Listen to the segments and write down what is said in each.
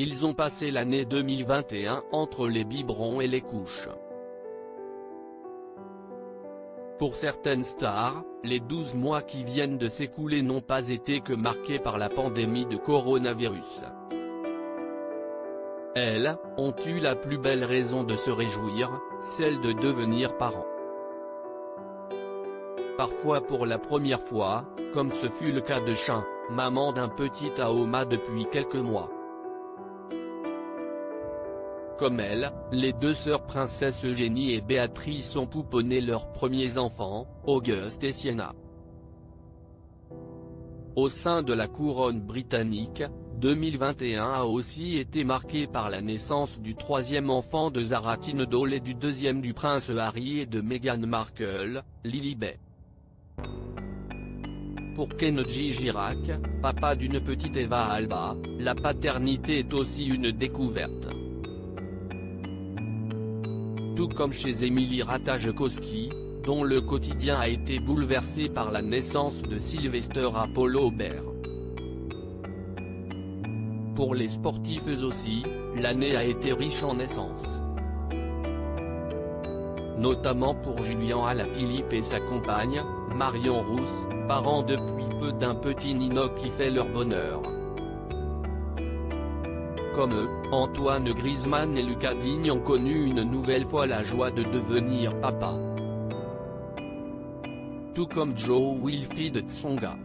ils ont passé l'année 2021 entre les biberons et les couches. Pour certaines stars, les 12 mois qui viennent de s'écouler n'ont pas été que marqués par la pandémie de coronavirus. Elles ont eu la plus belle raison de se réjouir, celle de devenir parents. Parfois pour la première fois, comme ce fut le cas de Chin, maman d'un petit Aoma depuis quelques mois. Comme elle, les deux sœurs princesses Eugénie et Béatrice ont pouponné leurs premiers enfants, Auguste et Sienna. Au sein de la couronne britannique, 2021 a aussi été marqué par la naissance du troisième enfant de Zara Tindall et du deuxième du prince Harry et de Meghan Markle, Lilibet. Pour Kenji Girac, papa d'une petite Eva Alba, la paternité est aussi une découverte. Tout comme chez Emily Ratajkowski, dont le quotidien a été bouleversé par la naissance de Sylvester Apollo Aubert. Pour les sportifs aussi, l'année a été riche en naissances. Notamment pour Julien Alaphilippe et sa compagne, Marion Rousse, parents depuis peu d'un petit Nino qui fait leur bonheur. Comme eux, Antoine Griezmann et Lucas Digne ont connu une nouvelle fois la joie de devenir papa. Tout comme Joe Wilfried Tsonga.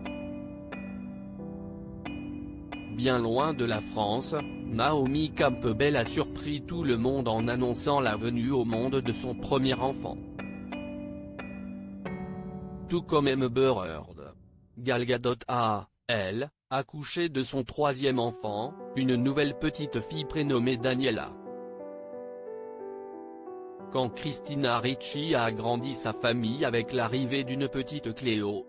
Bien loin de la France, Naomi Campbell a surpris tout le monde en annonçant la venue au monde de son premier enfant. Tout comme Amber Heard, Gal Gadot a, elle, accouché de son troisième enfant, une nouvelle petite fille prénommée Daniela. Quand Christina Ricci a agrandi sa famille avec l'arrivée d'une petite Cléo.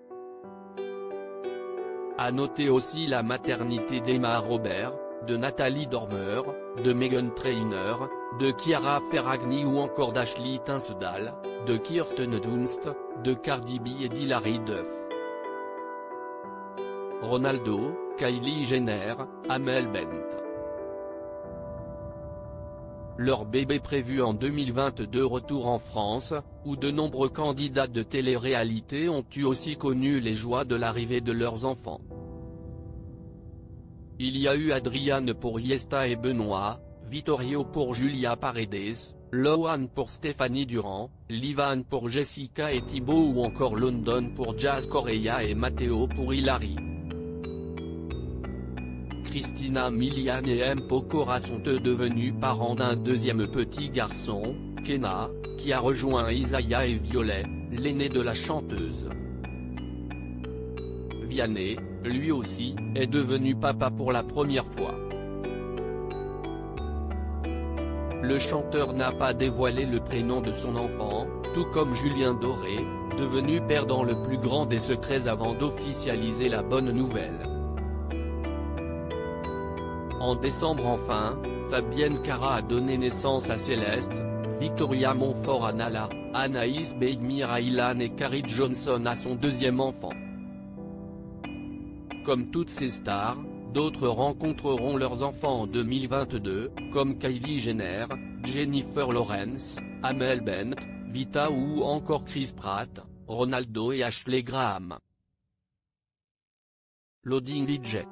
À noter aussi la maternité d'Emma Robert, de Nathalie Dormer, de Meghan Trainor, de Chiara Ferragni ou encore d'Ashley Tisdale, de Kirsten Dunst, de Cardi B et d'Hilary Duff. Ronaldo, Kylie Jenner, Amel Bent. Leur bébé prévu en 2022 retour en France, où de nombreux candidats de télé-réalité ont eu aussi connu les joies de l'arrivée de leurs enfants. Il y a eu Adriane pour Yesta et Benoît, Vittorio pour Julia Paredes, Lohan pour Stéphanie Durand, Livan pour Jessica et Thibaut ou encore London pour Jazz Correia et Matteo pour Hilary. Christina Milian et M. Pokora sont eux devenus parents d'un deuxième petit garçon, Kenna, qui a rejoint Isaiah et Violet, l'aîné de la chanteuse. Vianney, lui aussi, est devenu papa pour la première fois. Le chanteur n'a pas dévoilé le prénom de son enfant, tout comme Julien Doré, devenu père dans le plus grand des secrets avant d'officialiser la bonne nouvelle. En décembre enfin, Fabienne Cara a donné naissance à Céleste, Victoria Montfort à Nala, Anaïs Beidmir à Ilan et Carrie Johnson à son deuxième enfant. Comme toutes ces stars, d'autres rencontreront leurs enfants en 2022, comme Kylie Jenner, Jennifer Lawrence, Amel Bent, Vita ou encore Chris Pratt, Ronaldo et Ashley Graham. Loading DJ.